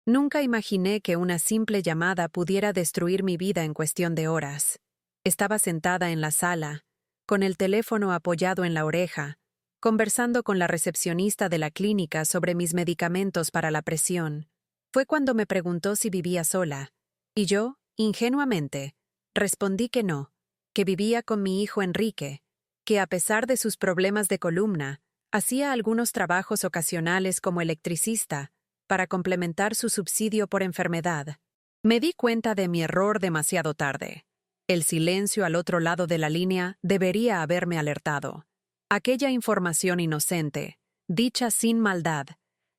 Nunca imaginé que una simple llamada pudiera destruir mi vida en cuestión de horas. Estaba sentada en la sala, con el teléfono apoyado en la oreja, conversando con la recepcionista de la clínica sobre mis medicamentos para la presión. Fue cuando me preguntó si vivía sola, y yo, ingenuamente, respondí que no, que vivía con mi hijo Enrique, que a pesar de sus problemas de columna, hacía algunos trabajos ocasionales como electricista para complementar su subsidio por enfermedad. Me di cuenta de mi error demasiado tarde. El silencio al otro lado de la línea debería haberme alertado. Aquella información inocente, dicha sin maldad,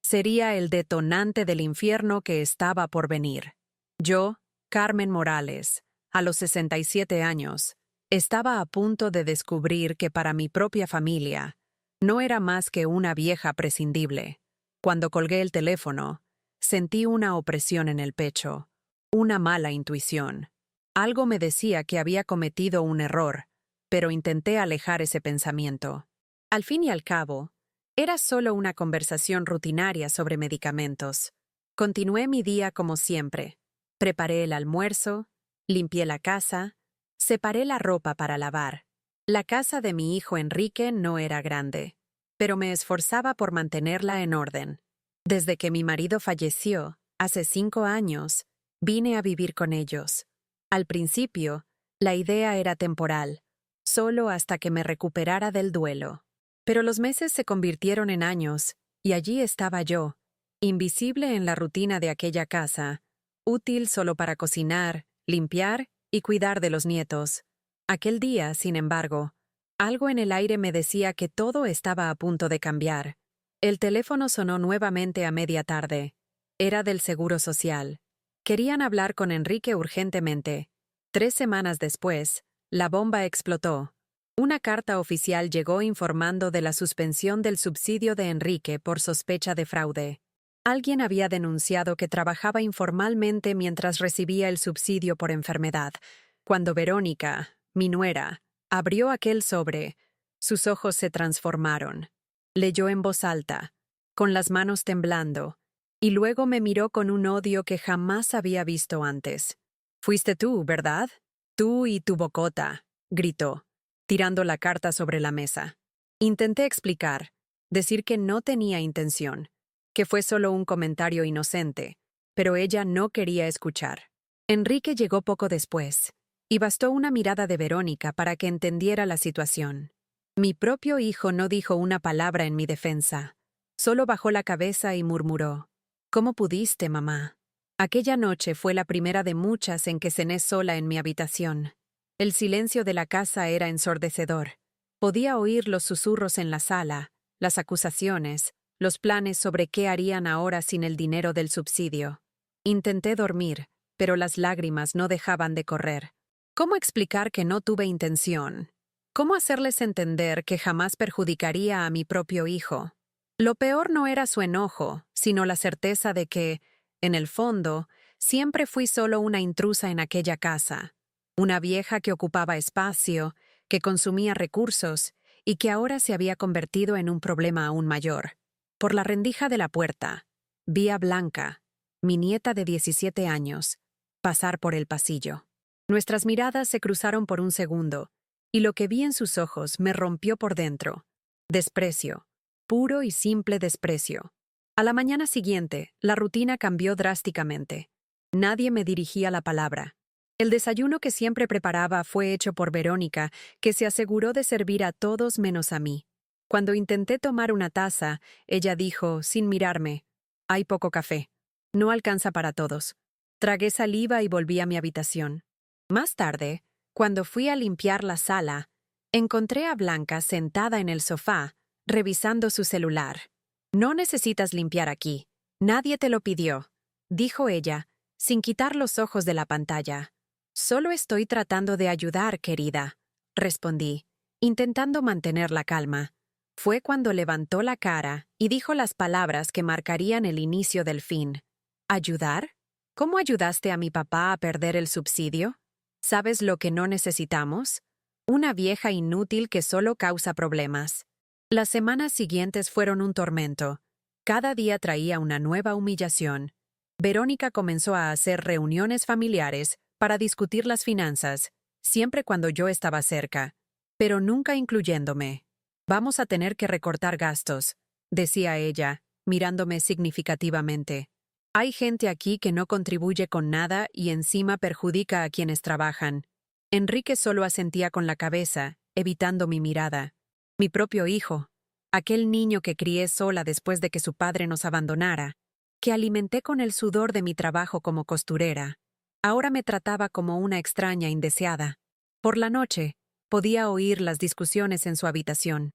sería el detonante del infierno que estaba por venir. Yo, Carmen Morales, a los 67 años, estaba a punto de descubrir que para mi propia familia no era más que una vieja prescindible. Cuando colgué el teléfono, sentí una opresión en el pecho, una mala intuición. Algo me decía que había cometido un error, pero intenté alejar ese pensamiento. Al fin y al cabo, era solo una conversación rutinaria sobre medicamentos. Continué mi día como siempre. Preparé el almuerzo, limpié la casa, separé la ropa para lavar. La casa de mi hijo Enrique no era grande, pero me esforzaba por mantenerla en orden. Desde que mi marido falleció, hace 5 años, vine a vivir con ellos. Al principio, la idea era temporal, solo hasta que me recuperara del duelo. Pero los meses se convirtieron en años, y allí estaba yo, invisible en la rutina de aquella casa, útil solo para cocinar, limpiar y cuidar de los nietos. Aquel día, sin embargo, algo en el aire me decía que todo estaba a punto de cambiar. El teléfono sonó nuevamente a media tarde. Era del Seguro Social. Querían hablar con Enrique urgentemente. 3 semanas después, la bomba explotó. Una carta oficial llegó informando de la suspensión del subsidio de Enrique por sospecha de fraude. Alguien había denunciado que trabajaba informalmente mientras recibía el subsidio por enfermedad. Cuando Verónica, mi nuera, abrió aquel sobre, sus ojos se transformaron. Leyó en voz alta, con las manos temblando, y luego me miró con un odio que jamás había visto antes. «Fuiste tú, ¿verdad? Tú y tu bocota», gritó, tirando la carta sobre la mesa. Intenté explicar, decir que no tenía intención, que fue solo un comentario inocente, pero ella no quería escuchar. Enrique llegó poco después, y bastó una mirada de Verónica para que entendiera la situación. Mi propio hijo no dijo una palabra en mi defensa, solo bajó la cabeza y murmuró, «¿Cómo pudiste, mamá?». Aquella noche fue la primera de muchas en que cené sola en mi habitación. El silencio de la casa era ensordecedor. Podía oír los susurros en la sala, las acusaciones, los planes sobre qué harían ahora sin el dinero del subsidio. Intenté dormir, pero las lágrimas no dejaban de correr. ¿Cómo explicar que no tuve intención? ¿Cómo hacerles entender que jamás perjudicaría a mi propio hijo? Lo peor no era su enojo, sino la certeza de que, en el fondo, siempre fui solo una intrusa en aquella casa. Una vieja que ocupaba espacio, que consumía recursos y que ahora se había convertido en un problema aún mayor. Por la rendija de la puerta, vi a Blanca, mi nieta de 17 años, pasar por el pasillo. Nuestras miradas se cruzaron por un segundo, y lo que vi en sus ojos me rompió por dentro. Desprecio, puro y simple desprecio. A la mañana siguiente, la rutina cambió drásticamente. Nadie me dirigía la palabra. El desayuno que siempre preparaba fue hecho por Verónica, que se aseguró de servir a todos menos a mí. Cuando intenté tomar una taza, ella dijo, sin mirarme, «Hay poco café. No alcanza para todos». Tragué saliva y volví a mi habitación. Más tarde, cuando fui a limpiar la sala, encontré a Blanca sentada en el sofá, revisando su celular. «No necesitas limpiar aquí. Nadie te lo pidió», dijo ella, sin quitar los ojos de la pantalla. «Solo estoy tratando de ayudar, querida», respondí, intentando mantener la calma. Fue cuando levantó la cara y dijo las palabras que marcarían el inicio del fin. «¿Ayudar? ¿Cómo ayudaste a mi papá a perder el subsidio? ¿Sabes lo que no necesitamos? Una vieja inútil que solo causa problemas». Las semanas siguientes fueron un tormento. Cada día traía una nueva humillación. Verónica comenzó a hacer reuniones familiares para discutir las finanzas, siempre cuando yo estaba cerca, pero nunca incluyéndome. Vamos a tener que recortar gastos, decía ella, mirándome significativamente. Hay gente aquí que no contribuye con nada y encima perjudica a quienes trabajan. Enrique solo asentía con la cabeza, evitando mi mirada. Mi propio hijo, aquel niño que crié sola después de que su padre nos abandonara, que alimenté con el sudor de mi trabajo como costurera, ahora me trataba como una extraña indeseada. Por la noche, podía oír las discusiones en su habitación.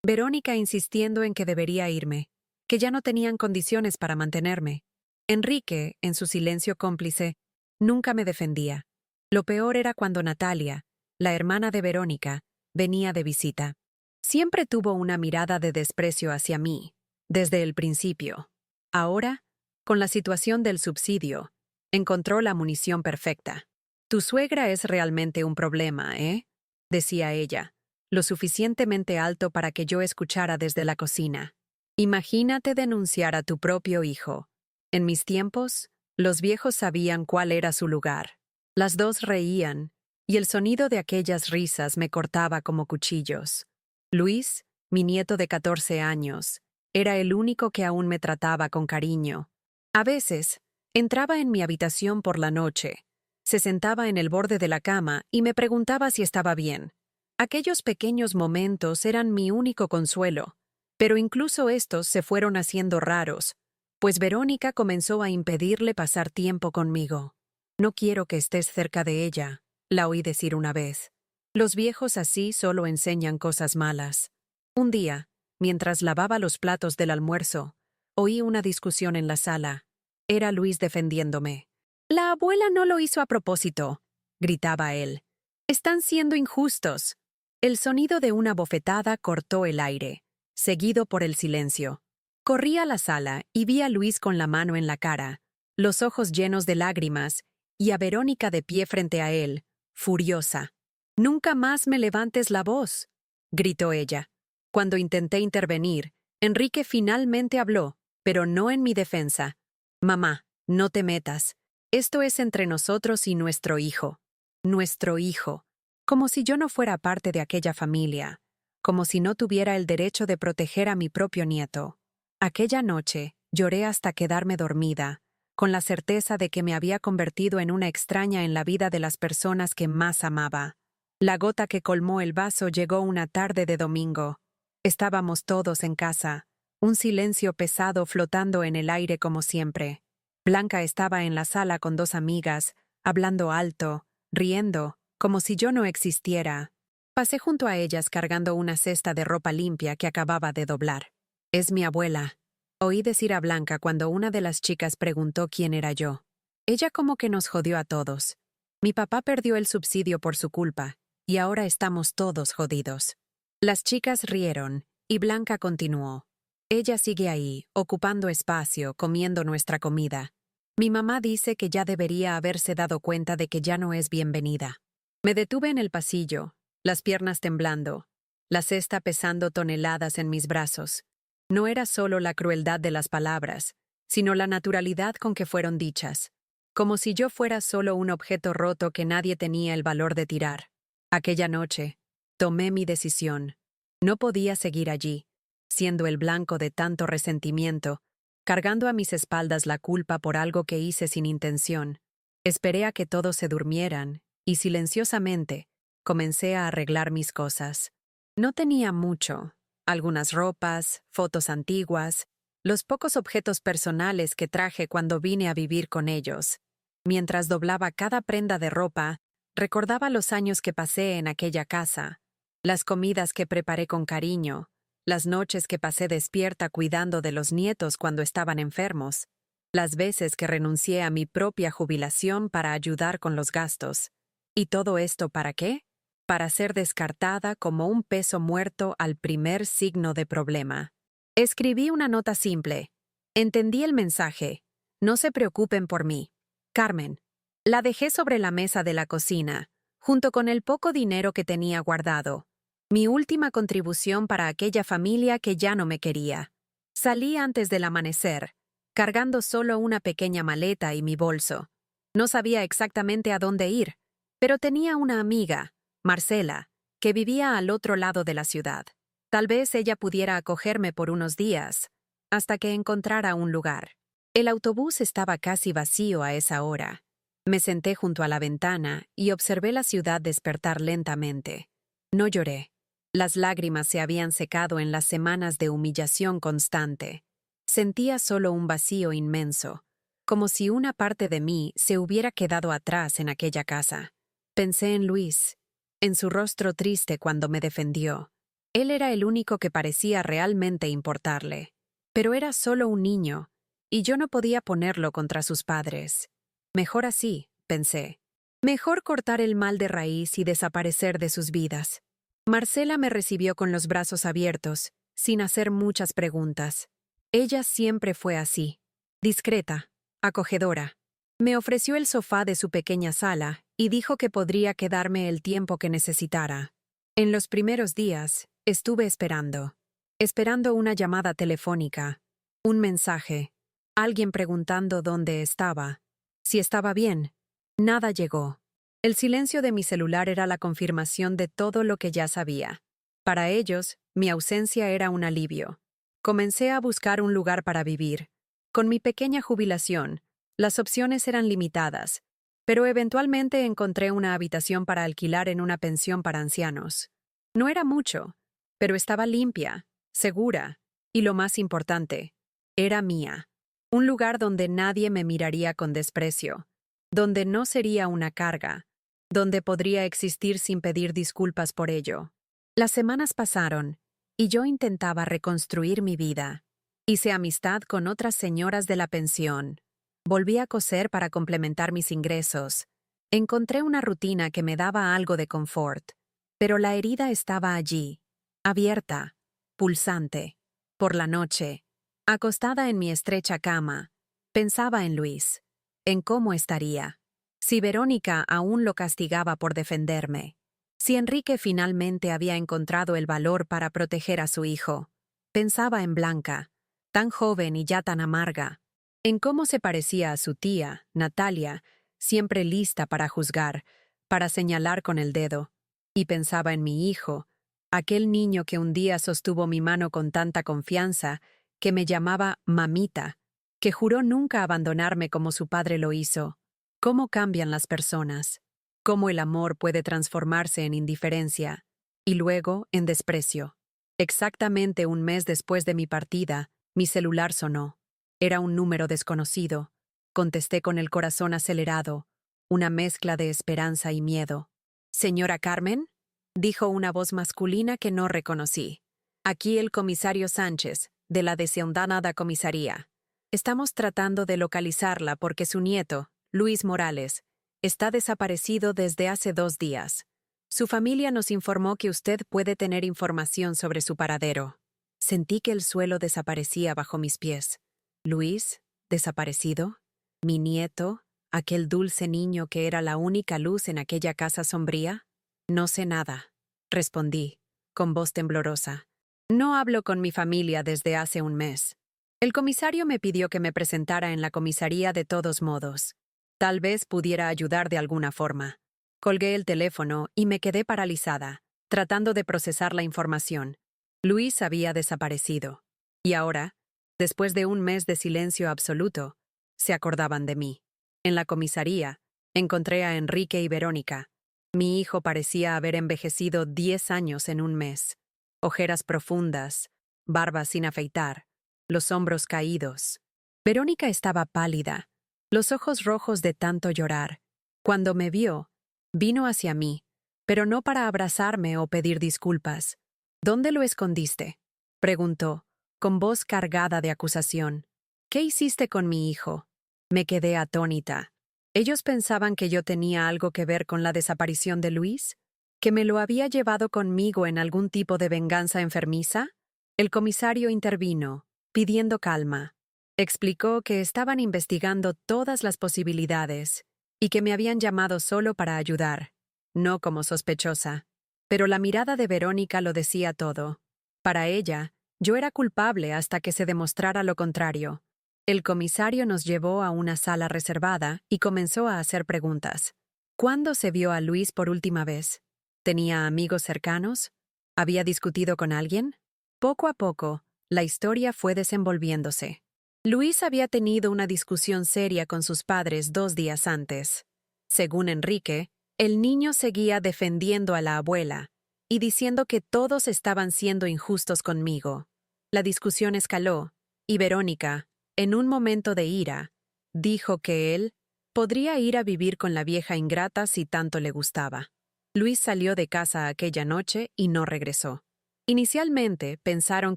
Verónica insistiendo en que debería irme, que ya no tenían condiciones para mantenerme. Enrique, en su silencio cómplice, nunca me defendía. Lo peor era cuando Natalia, la hermana de Verónica, venía de visita. Siempre tuvo una mirada de desprecio hacia mí, desde el principio. Ahora, con la situación del subsidio, encontró la munición perfecta. Tu suegra es realmente un problema, ¿eh? Decía ella, lo suficientemente alto para que yo escuchara desde la cocina. Imagínate denunciar a tu propio hijo. En mis tiempos, los viejos sabían cuál era su lugar. Las dos reían, y el sonido de aquellas risas me cortaba como cuchillos. Luis, mi nieto de 14 años, era el único que aún me trataba con cariño. A veces, entraba en mi habitación por la noche, se sentaba en el borde de la cama y me preguntaba si estaba bien. Aquellos pequeños momentos eran mi único consuelo, pero incluso estos se fueron haciendo raros, pues Verónica comenzó a impedirle pasar tiempo conmigo. No quiero que estés cerca de ella, la oí decir una vez. Los viejos así solo enseñan cosas malas. Un día, mientras lavaba los platos del almuerzo, oí una discusión en la sala. Era Luis defendiéndome. La abuela no lo hizo a propósito, gritaba él. Están siendo injustos. El sonido de una bofetada cortó el aire, seguido por el silencio. Corrí a la sala y vi a Luis con la mano en la cara, los ojos llenos de lágrimas, y a Verónica de pie frente a él, furiosa. «Nunca más me levantes la voz», gritó ella. Cuando intenté intervenir, Enrique finalmente habló, pero no en mi defensa. «Mamá, no te metas. Esto es entre nosotros y nuestro hijo. Nuestro hijo. Como si yo no fuera parte de aquella familia. Como si no tuviera el derecho de proteger a mi propio nieto». Aquella noche, lloré hasta quedarme dormida, con la certeza de que me había convertido en una extraña en la vida de las personas que más amaba. La gota que colmó el vaso llegó una tarde de domingo. Estábamos todos en casa, un silencio pesado flotando en el aire como siempre. Blanca estaba en la sala con dos amigas, hablando alto, riendo, como si yo no existiera. Pasé junto a ellas cargando una cesta de ropa limpia que acababa de doblar. «Es mi abuela», oí decir a Blanca cuando una de las chicas preguntó quién era yo. Ella como que nos jodió a todos. Mi papá perdió el subsidio por su culpa, y ahora estamos todos jodidos. Las chicas rieron, y Blanca continuó. Ella sigue ahí, ocupando espacio, comiendo nuestra comida. Mi mamá dice que ya debería haberse dado cuenta de que ya no es bienvenida. Me detuve en el pasillo, las piernas temblando, la cesta pesando toneladas en mis brazos. No era solo la crueldad de las palabras, sino la naturalidad con que fueron dichas, como si yo fuera solo un objeto roto que nadie tenía el valor de tirar. Aquella noche, tomé mi decisión. No podía seguir allí, siendo el blanco de tanto resentimiento, cargando a mis espaldas la culpa por algo que hice sin intención. Esperé a que todos se durmieran, y silenciosamente, comencé a arreglar mis cosas. No tenía mucho. Algunas ropas, fotos antiguas, los pocos objetos personales que traje cuando vine a vivir con ellos. Mientras doblaba cada prenda de ropa, recordaba los años que pasé en aquella casa, las comidas que preparé con cariño, las noches que pasé despierta cuidando de los nietos cuando estaban enfermos, las veces que renuncié a mi propia jubilación para ayudar con los gastos. ¿Y todo esto para qué? Para ser descartada como un peso muerto al primer signo de problema. Escribí una nota simple. Entendí el mensaje. No se preocupen por mí. Carmen. La dejé sobre la mesa de la cocina, junto con el poco dinero que tenía guardado. Mi última contribución para aquella familia que ya no me quería. Salí antes del amanecer. cargando solo una pequeña maleta y mi bolso. No sabía exactamente a dónde ir, pero tenía una amiga, Marcela, que vivía al otro lado de la ciudad. Tal vez ella pudiera acogerme por unos días, hasta que encontrara un lugar. El autobús estaba casi vacío a esa hora. Me senté junto a la ventana y observé la ciudad despertar lentamente. No lloré. Las lágrimas se habían secado en las semanas de humillación constante. Sentía solo un vacío inmenso, como si una parte de mí se hubiera quedado atrás en aquella casa. Pensé en Luis, en su rostro triste cuando me defendió. Él era el único que parecía realmente importarle. Pero era solo un niño, y yo no podía ponerlo contra sus padres. Mejor así, pensé. Mejor cortar el mal de raíz y desaparecer de sus vidas. Marcela me recibió con los brazos abiertos, sin hacer muchas preguntas. Ella siempre fue así, discreta, acogedora. Me ofreció el sofá de su pequeña sala y dijo que podría quedarme el tiempo que necesitara. En los primeros días, estuve esperando una llamada telefónica, un mensaje, alguien preguntando dónde estaba, si estaba bien. Nada llegó. El silencio de mi celular era la confirmación de todo lo que ya sabía. Para ellos, mi ausencia era un alivio. Comencé a buscar un lugar para vivir. Con mi pequeña jubilación, las opciones eran limitadas, pero eventualmente encontré una habitación para alquilar en una pensión para ancianos. No era mucho, pero estaba limpia, segura, y lo más importante, era mía. Un lugar donde nadie me miraría con desprecio, donde no sería una carga, donde podría existir sin pedir disculpas por ello. Las semanas pasaron, y yo intentaba reconstruir mi vida. Hice amistad con otras señoras de la pensión. Volví a coser para complementar mis ingresos. Encontré una rutina que me daba algo de confort, pero la herida estaba allí, abierta, pulsante. Por la noche, acostada en mi estrecha cama, pensaba en Luis, en cómo estaría. Si Verónica aún lo castigaba por defenderme. Si Enrique finalmente había encontrado el valor para proteger a su hijo. Pensaba en Blanca, tan joven y ya tan amarga. En cómo se parecía a su tía, Natalia, siempre lista para juzgar, para señalar con el dedo. Y pensaba en mi hijo, aquel niño que un día sostuvo mi mano con tanta confianza, que me llamaba mamita, que juró nunca abandonarme como su padre lo hizo. ¿Cómo cambian las personas? ¿Cómo el amor puede transformarse en indiferencia y luego en desprecio? Exactamente un mes después de mi partida, mi celular sonó. Era un número desconocido. Contesté con el corazón acelerado, una mezcla de esperanza y miedo. «¿Señora Carmen?», dijo una voz masculina que no reconocí. «Aquí el comisario Sánchez, de la desendanada comisaría. Estamos tratando de localizarla porque su nieto, Luis Morales, está desaparecido desde hace 2 días. Su familia nos informó que usted puede tener información sobre su paradero». Sentí que el suelo desaparecía bajo mis pies. ¿Luis? ¿Desaparecido? ¿Mi nieto? ¿Aquel dulce niño que era la única luz en aquella casa sombría? «No sé nada», respondí, con voz temblorosa. «No hablo con mi familia desde hace un mes. El comisario me pidió que me presentara en la comisaría de todos modos. Tal vez pudiera ayudar de alguna forma». Colgué el teléfono y me quedé paralizada, tratando de procesar la información. Luis había desaparecido. Y ahora, después de un mes de silencio absoluto, se acordaban de mí. En la comisaría, encontré a Enrique y Verónica. Mi hijo parecía haber envejecido 10 años en un mes. Ojeras profundas, barba sin afeitar, los hombros caídos. Verónica estaba pálida, los ojos rojos de tanto llorar. Cuando me vio, vino hacia mí, pero no para abrazarme o pedir disculpas. «¿Dónde lo escondiste?», preguntó, con voz cargada de acusación. «¿Qué hiciste con mi hijo?». Me quedé atónita. ¿Ellos pensaban que yo tenía algo que ver con la desaparición de Luis? ¿Que me lo había llevado conmigo en algún tipo de venganza enfermiza? El comisario intervino, pidiendo calma. Explicó que estaban investigando todas las posibilidades y que me habían llamado solo para ayudar, no como sospechosa. Pero la mirada de Verónica lo decía todo. Para ella, yo era culpable hasta que se demostrara lo contrario. El comisario nos llevó a una sala reservada y comenzó a hacer preguntas. ¿Cuándo se vio a Luis por última vez? ¿Tenía amigos cercanos? ¿Había discutido con alguien? Poco a poco, la historia fue desenvolviéndose. Luis había tenido una discusión seria con sus padres 2 días antes. Según Enrique, el niño seguía defendiendo a la abuela y diciendo que todos estaban siendo injustos conmigo. La discusión escaló, y Verónica, en un momento de ira, dijo que él podría ir a vivir con la vieja ingrata si tanto le gustaba. Luis salió de casa aquella noche y no regresó. Inicialmente pensaron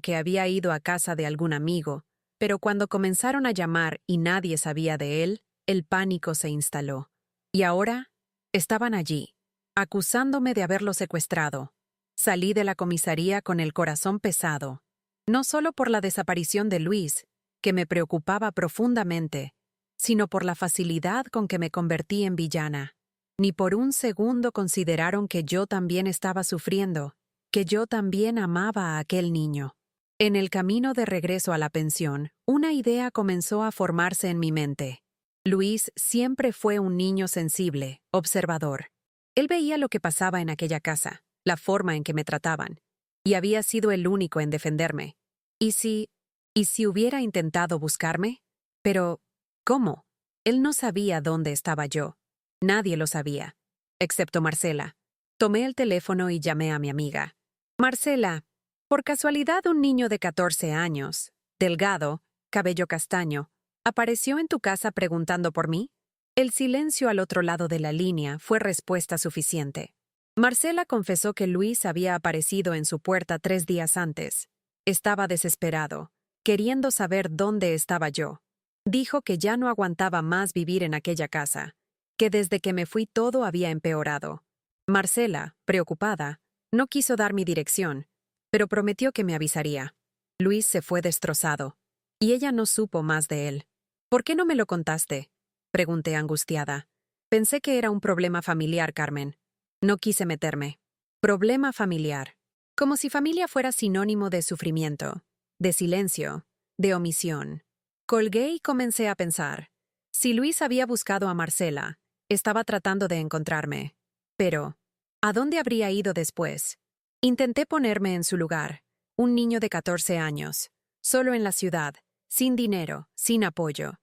que había ido a casa de algún amigo, pero cuando comenzaron a llamar y nadie sabía de él, el pánico se instaló. Y ahora estaban allí, acusándome de haberlo secuestrado. Salí de la comisaría con el corazón pesado, no solo por la desaparición de Luis, que me preocupaba profundamente, sino por la facilidad con que me convertí en villana. Ni por un segundo consideraron que yo también estaba sufriendo, que yo también amaba a aquel niño. En el camino de regreso a la pensión, una idea comenzó a formarse en mi mente. Luis siempre fue un niño sensible, observador. Él veía lo que pasaba en aquella casa, la forma en que me trataban, y había sido el único en defenderme. ¿Y si hubiera intentado buscarme? Pero, ¿cómo? Él no sabía dónde estaba yo. Nadie lo sabía, excepto Marcela. Tomé el teléfono y llamé a mi amiga. Marcela, por casualidad un niño de 14 años, delgado, cabello castaño, ¿apareció en tu casa preguntando por mí? El silencio al otro lado de la línea fue respuesta suficiente. Marcela confesó que Luis había aparecido en su puerta 3 días antes. Estaba desesperado, queriendo saber dónde estaba yo. Dijo que ya no aguantaba más vivir en aquella casa, que desde que me fui todo había empeorado. Marcela, preocupada, no quiso dar mi dirección, pero prometió que me avisaría. Luis se fue destrozado, y ella no supo más de él. ¿Por qué no me lo contaste?, pregunté angustiada. Pensé que era un problema familiar, Carmen. No quise meterme. Problema familiar. Como si familia fuera sinónimo de sufrimiento, de silencio, de omisión. Colgué y comencé a pensar. Si Luis había buscado a Marcela, estaba tratando de encontrarme. Pero, ¿a dónde habría ido después? Intenté ponerme en su lugar. Un niño de 14 años, solo en la ciudad, sin dinero, sin apoyo.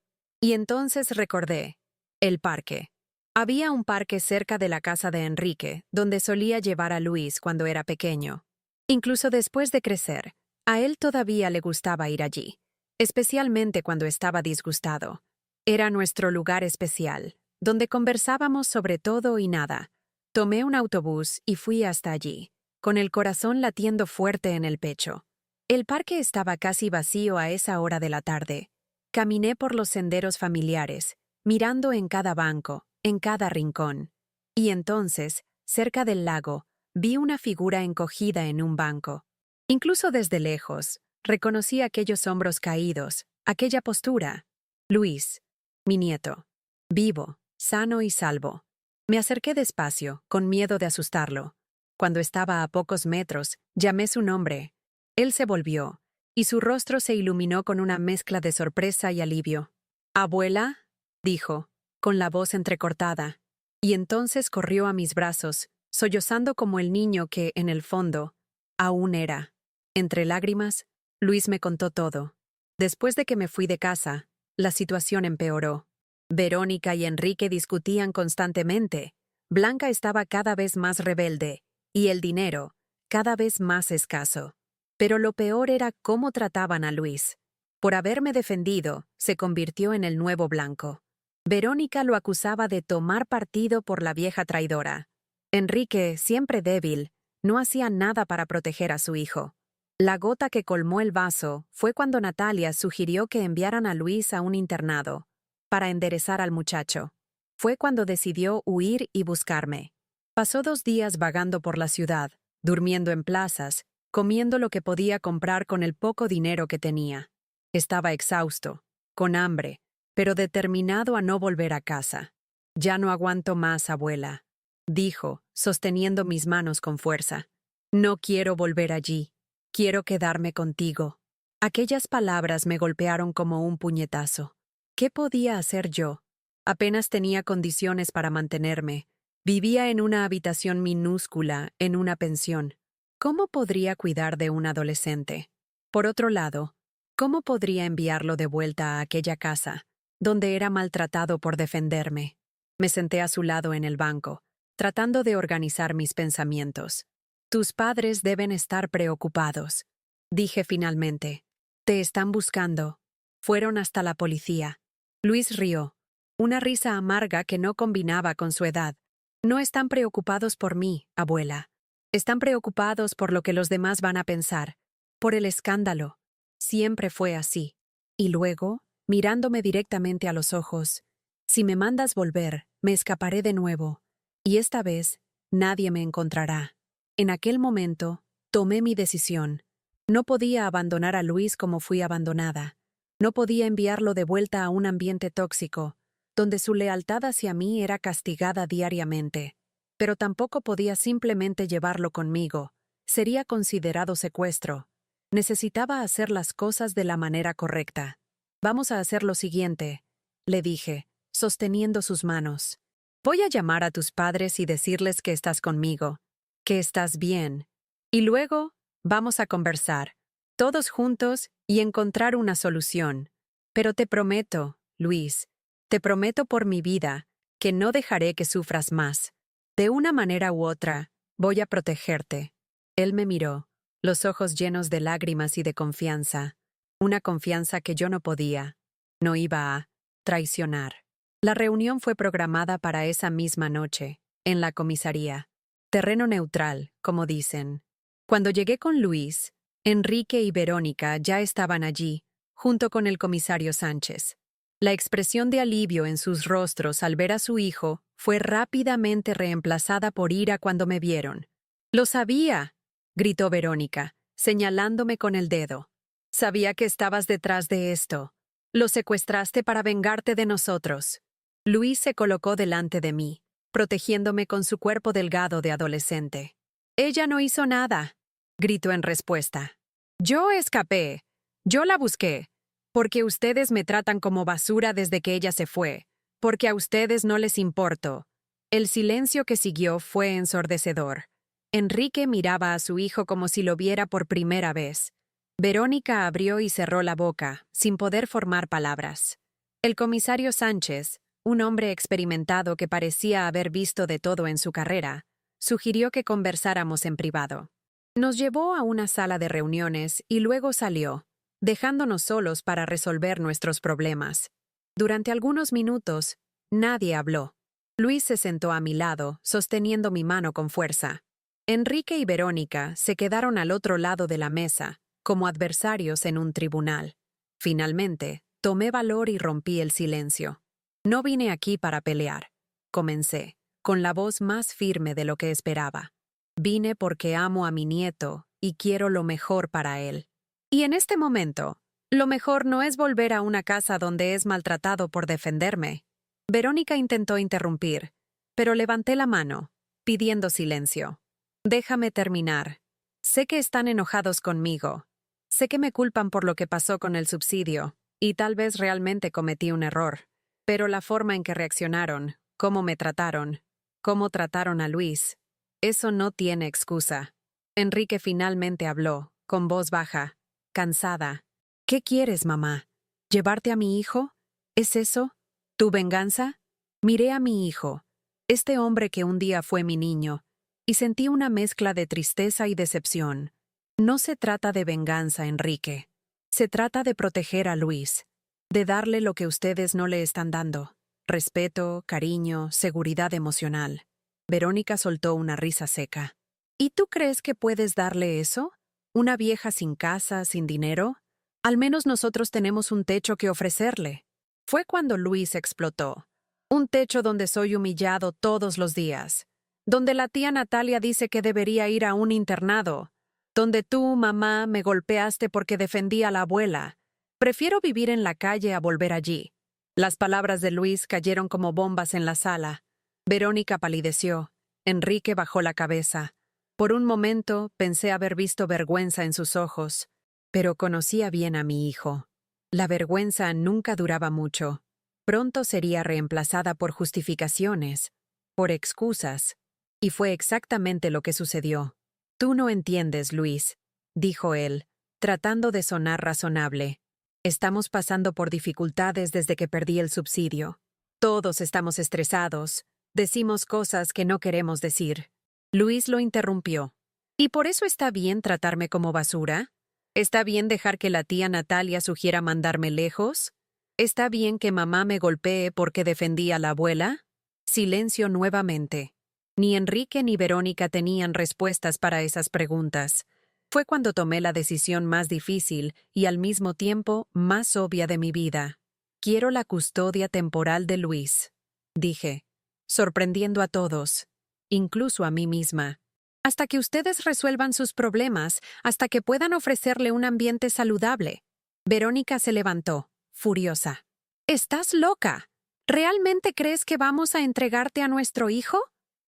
Y entonces recordé. El parque. Había un parque cerca de la casa de Enrique, donde solía llevar a Luis cuando era pequeño. Incluso después de crecer, a él todavía le gustaba ir allí, especialmente cuando estaba disgustado. Era nuestro lugar especial, donde conversábamos sobre todo y nada. Tomé un autobús y fui hasta allí, con el corazón latiendo fuerte en el pecho. El parque estaba casi vacío a esa hora de la tarde. Caminé por los senderos familiares, mirando en cada banco, en cada rincón. Y entonces, cerca del lago, vi una figura encogida en un banco. Incluso desde lejos, reconocí aquellos hombros caídos, aquella postura. Luis, mi nieto. Vivo, sano y salvo. Me acerqué despacio, con miedo de asustarlo. Cuando estaba a pocos metros, llamé su nombre. Él se volvió, y su rostro se iluminó con una mezcla de sorpresa y alivio. «¿Abuela?», dijo, con la voz entrecortada, y entonces corrió a mis brazos, sollozando como el niño que, en el fondo, aún era. Entre lágrimas, Luis me contó todo. Después de que me fui de casa, la situación empeoró. Verónica y Enrique discutían constantemente. Blanca estaba cada vez más rebelde, y el dinero, cada vez más escaso. Pero lo peor era cómo trataban a Luis. Por haberme defendido, se convirtió en el nuevo blanco. Verónica lo acusaba de tomar partido por la vieja traidora. Enrique, siempre débil, no hacía nada para proteger a su hijo. La gota que colmó el vaso fue cuando Natalia sugirió que enviaran a Luis a un internado, para enderezar al muchacho. Fue cuando decidió huir y buscarme. Pasó 2 días vagando por la ciudad, durmiendo en plazas, comiendo lo que podía comprar con el poco dinero que tenía. Estaba exhausto, con hambre, pero determinado a no volver a casa. «Ya no aguanto más, abuela», dijo, sosteniendo mis manos con fuerza. «No quiero volver allí. Quiero quedarme contigo». Aquellas palabras me golpearon como un puñetazo. ¿Qué podía hacer yo? Apenas tenía condiciones para mantenerme. Vivía en una habitación minúscula, en una pensión. ¿Cómo podría cuidar de un adolescente? Por otro lado, ¿cómo podría enviarlo de vuelta a aquella casa, donde era maltratado por defenderme? Me senté a su lado en el banco, tratando de organizar mis pensamientos. Tus padres deben estar preocupados, dije finalmente. Te están buscando. Fueron hasta la policía. Luis rió, una risa amarga que no combinaba con su edad. No están preocupados por mí, abuela. Están preocupados por lo que los demás van a pensar, por el escándalo. Siempre fue así. Y luego, mirándome directamente a los ojos, si me mandas volver, me escaparé de nuevo. Y esta vez, nadie me encontrará. En aquel momento, tomé mi decisión. No podía abandonar a Luis como fui abandonada. No podía enviarlo de vuelta a un ambiente tóxico, donde su lealtad hacia mí era castigada diariamente. Pero tampoco podía simplemente llevarlo conmigo. Sería considerado secuestro. Necesitaba hacer las cosas de la manera correcta. Vamos a hacer lo siguiente, le dije, sosteniendo sus manos. Voy a llamar a tus padres y decirles que estás conmigo, que estás bien. Y luego, vamos a conversar, todos juntos, y encontrar una solución. Pero te prometo, Luis, te prometo por mi vida, que no dejaré que sufras más. De una manera u otra, voy a protegerte. Él me miró, los ojos llenos de lágrimas y de confianza. Una confianza que yo no iba a traicionar. La reunión fue programada para esa misma noche, en la comisaría. Terreno neutral, como dicen. Cuando llegué con Luis, Enrique y Verónica ya estaban allí, junto con el comisario Sánchez. La expresión de alivio en sus rostros al ver a su hijo fue rápidamente reemplazada por ira cuando me vieron. «¡Lo sabía!», gritó Verónica, señalándome con el dedo. «Sabía que estabas detrás de esto. Lo secuestraste para vengarte de nosotros». Luis se colocó delante de mí, protegiéndome con su cuerpo delgado de adolescente. «Ella no hizo nada», gritó en respuesta. «Yo escapé. Yo la busqué. Porque ustedes me tratan como basura desde que ella se fue. Porque a ustedes no les importo». El silencio que siguió fue ensordecedor. Enrique miraba a su hijo como si lo viera por primera vez. Verónica abrió y cerró la boca, sin poder formar palabras. El comisario Sánchez, un hombre experimentado que parecía haber visto de todo en su carrera, sugirió que conversáramos en privado. Nos llevó a una sala de reuniones y luego salió, dejándonos solos para resolver nuestros problemas. Durante algunos minutos, nadie habló. Luis se sentó a mi lado, sosteniendo mi mano con fuerza. Enrique y Verónica se quedaron al otro lado de la mesa, como adversarios en un tribunal. Finalmente, tomé valor y rompí el silencio. «No vine aquí para pelear», comencé, con la voz más firme de lo que esperaba. «Vine porque amo a mi nieto y quiero lo mejor para él. Y en este momento, lo mejor no es volver a una casa donde es maltratado por defenderme». Verónica intentó interrumpir, pero levanté la mano, pidiendo silencio. «Déjame terminar. Sé que están enojados conmigo. Sé que me culpan por lo que pasó con el subsidio, y tal vez realmente cometí un error. Pero la forma en que reaccionaron, cómo me trataron, cómo trataron a Luis, eso no tiene excusa». Enrique finalmente habló, con voz baja, cansada. «¿Qué quieres, mamá? ¿Llevarte a mi hijo? ¿Es eso? ¿Tu venganza?» Miré a mi hijo, este hombre que un día fue mi niño, y sentí una mezcla de tristeza y decepción. No se trata de venganza, Enrique. Se trata de proteger a Luis, de darle lo que ustedes no le están dando: respeto, cariño, seguridad emocional. Verónica soltó una risa seca. «¿Y tú crees que puedes darle eso? ¿Una vieja sin casa, sin dinero? Al menos nosotros tenemos un techo que ofrecerle». Fue cuando Luis explotó. «Un techo donde soy humillado todos los días. Donde la tía Natalia dice que debería ir a un internado. Donde tú, mamá, me golpeaste porque defendí a la abuela. Prefiero vivir en la calle a volver allí». Las palabras de Luis cayeron como bombas en la sala. Verónica palideció. Enrique bajó la cabeza. Por un momento pensé haber visto vergüenza en sus ojos. Pero conocía bien a mi hijo. La vergüenza nunca duraba mucho. Pronto sería reemplazada por justificaciones, por excusas. Y fue exactamente lo que sucedió. Tú no entiendes, Luis, dijo él, tratando de sonar razonable. Estamos pasando por dificultades desde que perdí el subsidio. Todos estamos estresados. Decimos cosas que no queremos decir. Luis lo interrumpió. ¿Y por eso está bien tratarme como basura? ¿Está bien dejar que la tía Natalia sugiera mandarme lejos? ¿Está bien que mamá me golpee porque defendí a la abuela? Silencio nuevamente. Ni Enrique ni Verónica tenían respuestas para esas preguntas. Fue cuando tomé la decisión más difícil y al mismo tiempo más obvia de mi vida. Quiero la custodia temporal de Luis, dije, sorprendiendo a todos, incluso a mí misma. Hasta que ustedes resuelvan sus problemas, hasta que puedan ofrecerle un ambiente saludable. Verónica se levantó, furiosa. ¿Estás loca? ¿Realmente crees que vamos a entregarte a nuestro hijo?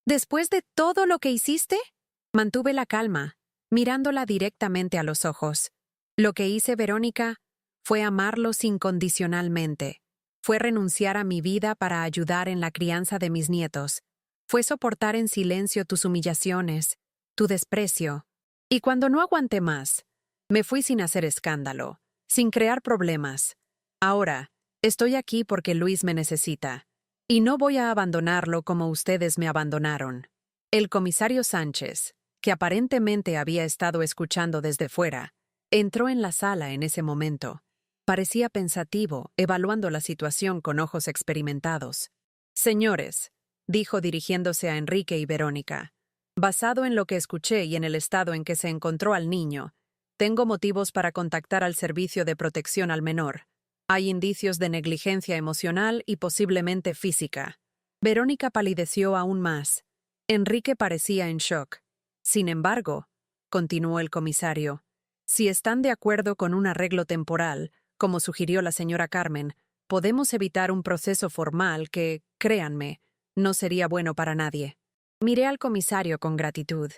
¿Después de todo lo que hiciste? Mantuve la calma, mirándola directamente a los ojos. Lo que hice, Verónica, fue amarlos incondicionalmente. Fue renunciar a mi vida para ayudar en la crianza de mis nietos. Fue soportar en silencio tus humillaciones, tu desprecio. Y cuando no aguanté más, me fui sin hacer escándalo, sin crear problemas. Ahora, estoy aquí porque Luis me necesita. Y no voy a abandonarlo como ustedes me abandonaron. El comisario Sánchez, que aparentemente había estado escuchando desde fuera, entró en la sala en ese momento. Parecía pensativo, evaluando la situación con ojos experimentados. Señores, dijo dirigiéndose a Enrique y Verónica, basado en lo que escuché y en el estado en que se encontró al niño, tengo motivos para contactar al Servicio de Protección al Menor. Hay indicios de negligencia emocional y posiblemente física. Verónica palideció aún más. Enrique parecía en shock. Sin embargo, continuó el comisario, si están de acuerdo con un arreglo temporal, como sugirió la señora Carmen, podemos evitar un proceso formal que, créanme, no sería bueno para nadie. Miré al comisario con gratitud.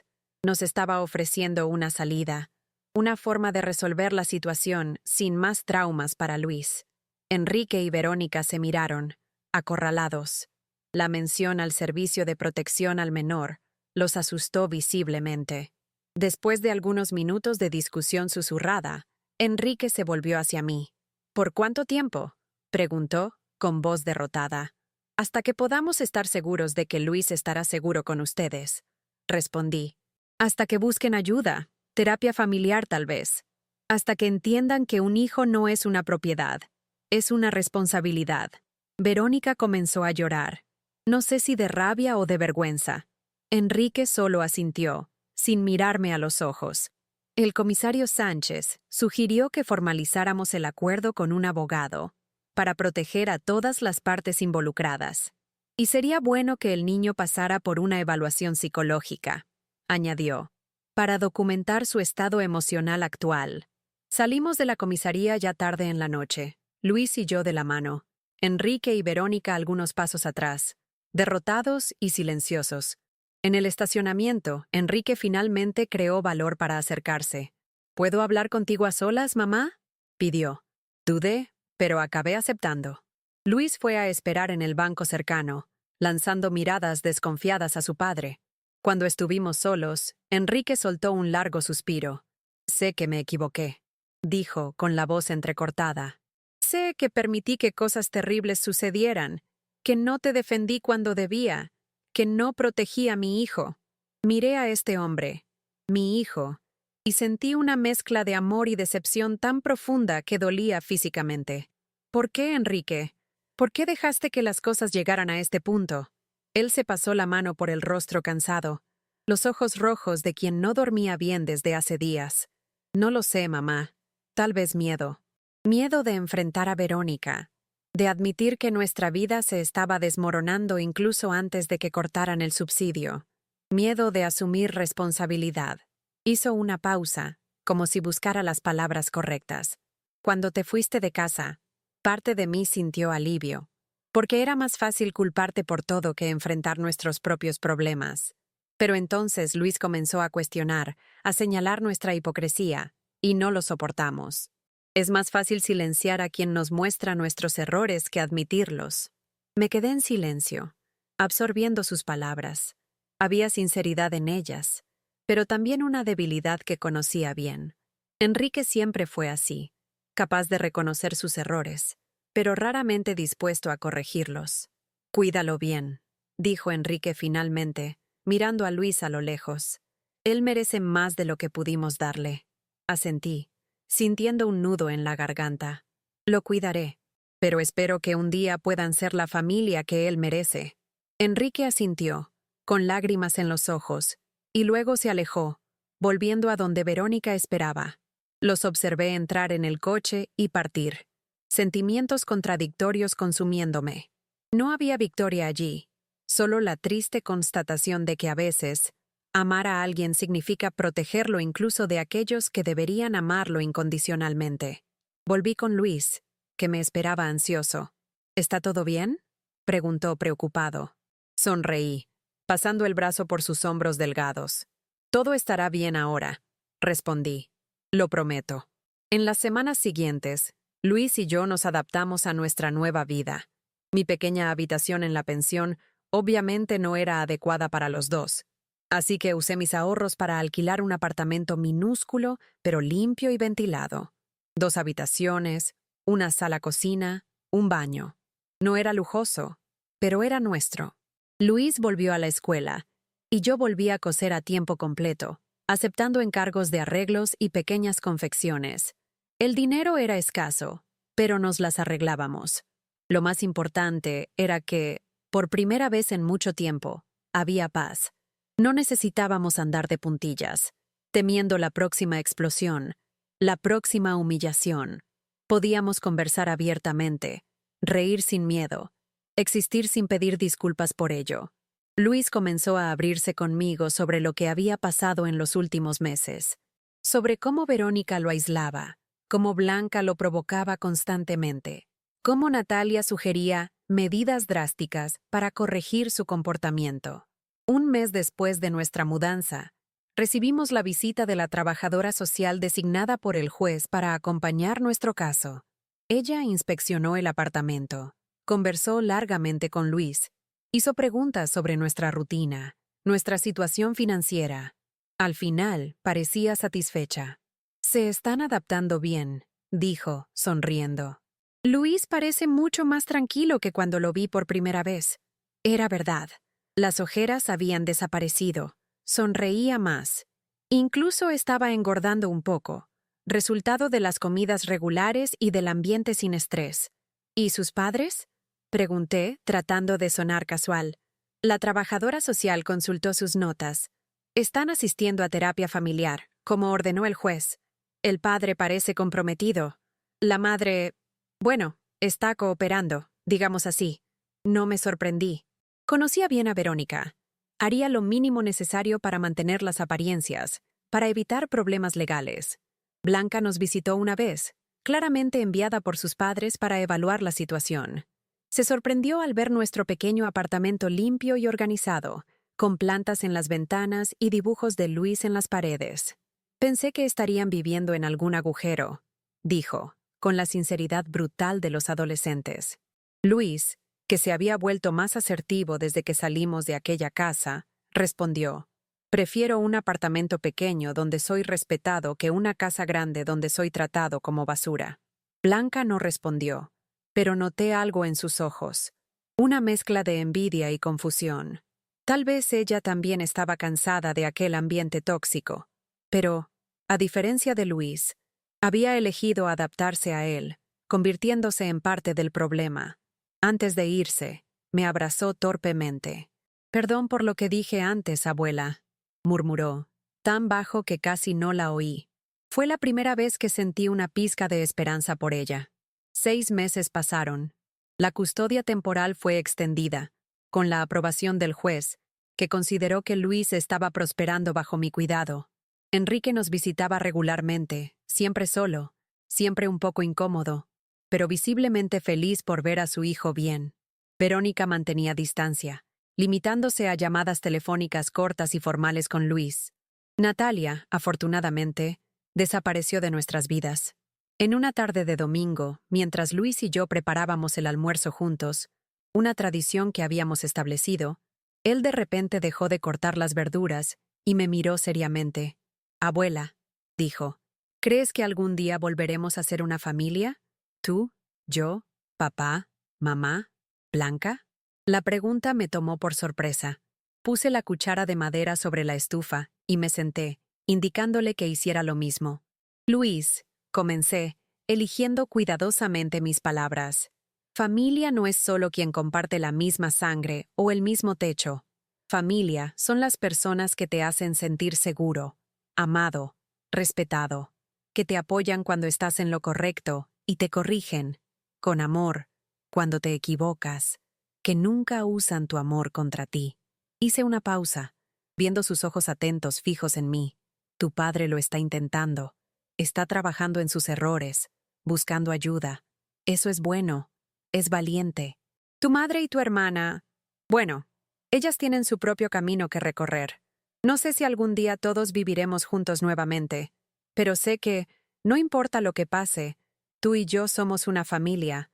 Nos estaba ofreciendo una salida, una forma de resolver la situación sin más traumas para Luis. Enrique y Verónica se miraron, acorralados. La mención al Servicio de Protección al Menor los asustó visiblemente. Después de algunos minutos de discusión susurrada, Enrique se volvió hacia mí. ¿Por cuánto tiempo?, preguntó, con voz derrotada. Hasta que podamos estar seguros de que Luis estará seguro con ustedes, respondí. Hasta que busquen ayuda, terapia familiar tal vez. Hasta que entiendan que un hijo no es una propiedad, es una responsabilidad. Verónica comenzó a llorar. No sé si de rabia o de vergüenza. Enrique solo asintió, sin mirarme a los ojos. El comisario Sánchez sugirió que formalizáramos el acuerdo con un abogado, para proteger a todas las partes involucradas. Y sería bueno que el niño pasara por una evaluación psicológica, añadió, para documentar su estado emocional actual. Salimos de la comisaría ya tarde en la noche, Luis y yo de la mano, Enrique y Verónica algunos pasos atrás, derrotados y silenciosos. En el estacionamiento, Enrique finalmente creó valor para acercarse. ¿Puedo hablar contigo a solas, mamá?, pidió. Dudé, pero acabé aceptando. Luis fue a esperar en el banco cercano, lanzando miradas desconfiadas a su padre. Cuando estuvimos solos, Enrique soltó un largo suspiro. Sé que me equivoqué, dijo con la voz entrecortada. Sé que permití que cosas terribles sucedieran, que no te defendí cuando debía, que no protegí a mi hijo. Miré a este hombre, mi hijo, y sentí una mezcla de amor y decepción tan profunda que dolía físicamente. ¿Por qué, Enrique? ¿Por qué dejaste que las cosas llegaran a este punto? Él se pasó la mano por el rostro cansado, los ojos rojos de quien no dormía bien desde hace días. No lo sé, mamá. Tal vez miedo. Miedo de enfrentar a Verónica, de admitir que nuestra vida se estaba desmoronando incluso antes de que cortaran el subsidio. Miedo de asumir responsabilidad. Hizo una pausa, como si buscara las palabras correctas. Cuando te fuiste de casa, parte de mí sintió alivio, porque era más fácil culparte por todo que enfrentar nuestros propios problemas. Pero entonces Luis comenzó a cuestionar, a señalar nuestra hipocresía, y no lo soportamos. Es más fácil silenciar a quien nos muestra nuestros errores que admitirlos. Me quedé en silencio, absorbiendo sus palabras. Había sinceridad en ellas, pero también una debilidad que conocía bien. Enrique siempre fue así, capaz de reconocer sus errores, pero raramente dispuesto a corregirlos. «Cuídalo bien», dijo Enrique finalmente, mirando a Luis a lo lejos. «Él merece más de lo que pudimos darle». Asentí, sintiendo un nudo en la garganta. «Lo cuidaré, pero espero que un día puedan ser la familia que él merece». Enrique asintió, con lágrimas en los ojos, y luego se alejó, volviendo a donde Verónica esperaba. Los observé entrar en el coche y partir. Sentimientos contradictorios consumiéndome. No había victoria allí, solo la triste constatación de que a veces, amar a alguien significa protegerlo incluso de aquellos que deberían amarlo incondicionalmente. Volví con Luis, que me esperaba ansioso. «¿Está todo bien?», preguntó preocupado. Sonreí, pasando el brazo por sus hombros delgados. «Todo estará bien ahora», respondí. «Lo prometo». En las semanas siguientes, Luis y yo nos adaptamos a nuestra nueva vida. Mi pequeña habitación en la pensión obviamente no era adecuada para los dos, así que usé mis ahorros para alquilar un apartamento minúsculo, pero limpio y ventilado. 2 habitaciones, una sala-cocina, un baño. No era lujoso, pero era nuestro. Luis volvió a la escuela, y yo volví a coser a tiempo completo, aceptando encargos de arreglos y pequeñas confecciones. El dinero era escaso, pero nos las arreglábamos. Lo más importante era que, por primera vez en mucho tiempo, había paz. No necesitábamos andar de puntillas, temiendo la próxima explosión, la próxima humillación. Podíamos conversar abiertamente, reír sin miedo, existir sin pedir disculpas por ello. Luis comenzó a abrirse conmigo sobre lo que había pasado en los últimos meses, sobre cómo Verónica lo aislaba, cómo Blanca lo provocaba constantemente, cómo Natalia sugería medidas drásticas para corregir su comportamiento. Un mes después de nuestra mudanza, recibimos la visita de la trabajadora social designada por el juez para acompañar nuestro caso. Ella inspeccionó el apartamento, conversó largamente con Luis, hizo preguntas sobre nuestra rutina, nuestra situación financiera. Al final, parecía satisfecha. «Se están adaptando bien», dijo, sonriendo. «Luis parece mucho más tranquilo que cuando lo vi por primera vez». Era verdad. Las ojeras habían desaparecido. Sonreía más. Incluso estaba engordando un poco, resultado de las comidas regulares y del ambiente sin estrés. «¿Y sus padres?», pregunté, tratando de sonar casual. La trabajadora social consultó sus notas. «Están asistiendo a terapia familiar, como ordenó el juez. El padre parece comprometido. La madre, bueno, está cooperando, digamos así». No me sorprendí. Conocía bien a Verónica. Haría lo mínimo necesario para mantener las apariencias, para evitar problemas legales. Blanca nos visitó una vez, claramente enviada por sus padres para evaluar la situación. Se sorprendió al ver nuestro pequeño apartamento limpio y organizado, con plantas en las ventanas y dibujos de Luis en las paredes. «Pensé que estarían viviendo en algún agujero», dijo, con la sinceridad brutal de los adolescentes. Luis, que se había vuelto más asertivo desde que salimos de aquella casa, respondió: «Prefiero un apartamento pequeño donde soy respetado que una casa grande donde soy tratado como basura». Blanca no respondió, pero noté algo en sus ojos, una mezcla de envidia y confusión. Tal vez ella también estaba cansada de aquel ambiente tóxico, pero, a diferencia de Luis, había elegido adaptarse a él, convirtiéndose en parte del problema. Antes de irse, me abrazó torpemente. «Perdón por lo que dije antes, abuela», murmuró, tan bajo que casi no la oí. Fue la primera vez que sentí una pizca de esperanza por ella. 6 meses pasaron. La custodia temporal fue extendida, con la aprobación del juez, que consideró que Luis estaba prosperando bajo mi cuidado. Enrique nos visitaba regularmente, siempre solo, siempre un poco incómodo, pero visiblemente feliz por ver a su hijo bien. Verónica mantenía distancia, limitándose a llamadas telefónicas cortas y formales con Luis. Natalia, afortunadamente, desapareció de nuestras vidas. En una tarde de domingo, mientras Luis y yo preparábamos el almuerzo juntos, una tradición que habíamos establecido, él de repente dejó de cortar las verduras y me miró seriamente. «Abuela», dijo, «¿crees que algún día volveremos a ser una familia? ¿Tú, yo, papá, mamá, Blanca?» La pregunta me tomó por sorpresa. Puse la cuchara de madera sobre la estufa y me senté, indicándole que hiciera lo mismo. «Luis», comencé, eligiendo cuidadosamente mis palabras. «Familia no es solo quien comparte la misma sangre o el mismo techo. Familia son las personas que te hacen sentir seguro, amado, respetado, que te apoyan cuando estás en lo correcto y te corrigen, con amor, cuando te equivocas, que nunca usan tu amor contra ti». Hice una pausa, viendo sus ojos atentos fijos en mí. «Tu padre lo está intentando. Está trabajando en sus errores, buscando ayuda. Eso es bueno. Es valiente. Tu madre y tu hermana, bueno, ellas tienen su propio camino que recorrer. No sé si algún día todos viviremos juntos nuevamente, pero sé que, no importa lo que pase, tú y yo somos una familia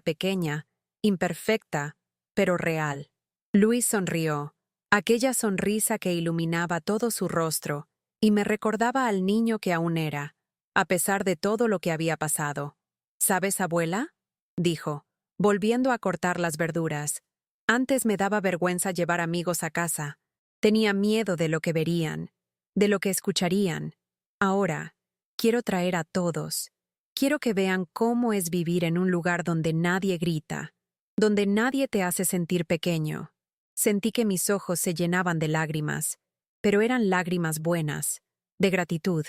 pequeña, imperfecta, pero real». Luis sonrió, aquella sonrisa que iluminaba todo su rostro y me recordaba al niño que aún era, a pesar de todo lo que había pasado. «¿Sabes, abuela?», dijo, volviendo a cortar las verduras. «Antes me daba vergüenza llevar amigos a casa. Tenía miedo de lo que verían, de lo que escucharían. Ahora, quiero traer a todos. Quiero que vean cómo es vivir en un lugar donde nadie grita, donde nadie te hace sentir pequeño». Sentí que mis ojos se llenaban de lágrimas, pero eran lágrimas buenas, de gratitud,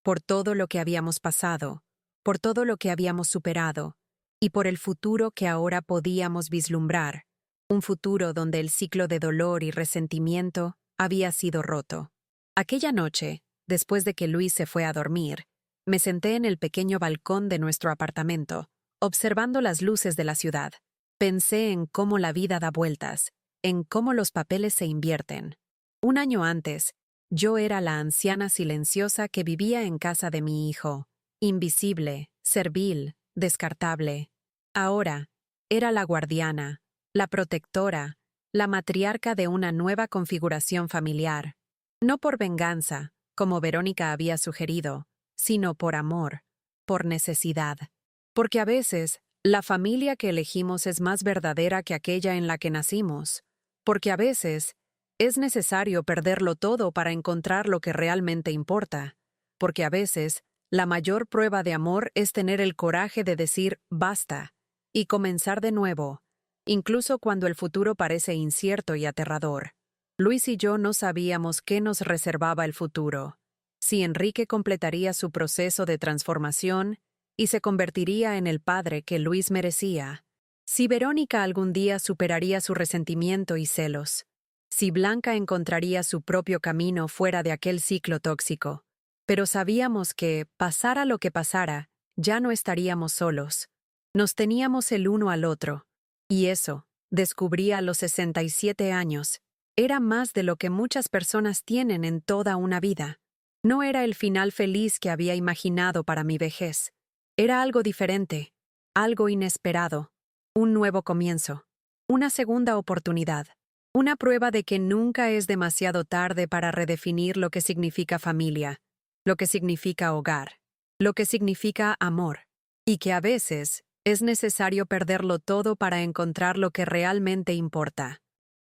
por todo lo que habíamos pasado, por todo lo que habíamos superado, y por el futuro que ahora podíamos vislumbrar, un futuro donde el ciclo de dolor y resentimiento había sido roto. Aquella noche, después de que Luis se fue a dormir, me senté en el pequeño balcón de nuestro apartamento, observando las luces de la ciudad. Pensé en cómo la vida da vueltas, en cómo los papeles se invierten. Un año antes, yo era la anciana silenciosa que vivía en casa de mi hijo, invisible, servil, descartable. Ahora, era la guardiana, la protectora, la matriarca de una nueva configuración familiar. No por venganza, como Verónica había sugerido, sino por amor, por necesidad. Porque a veces, la familia que elegimos es más verdadera que aquella en la que nacimos. Porque a veces, es necesario perderlo todo para encontrar lo que realmente importa. Porque a veces, la mayor prueba de amor es tener el coraje de decir «basta» y comenzar de nuevo, incluso cuando el futuro parece incierto y aterrador. Luis y yo no sabíamos qué nos reservaba el futuro. Si Enrique completaría su proceso de transformación y se convertiría en el padre que Luis merecía. Si Verónica algún día superaría su resentimiento y celos. Si Blanca encontraría su propio camino fuera de aquel ciclo tóxico. Pero sabíamos que, pasara lo que pasara, ya no estaríamos solos. Nos teníamos el uno al otro. Y eso, descubrí a los 67 años, era más de lo que muchas personas tienen en toda una vida. No era el final feliz que había imaginado para mi vejez. Era algo diferente, algo inesperado. Un nuevo comienzo, una segunda oportunidad, una prueba de que nunca es demasiado tarde para redefinir lo que significa familia, lo que significa hogar, lo que significa amor, y que a veces es necesario perderlo todo para encontrar lo que realmente importa.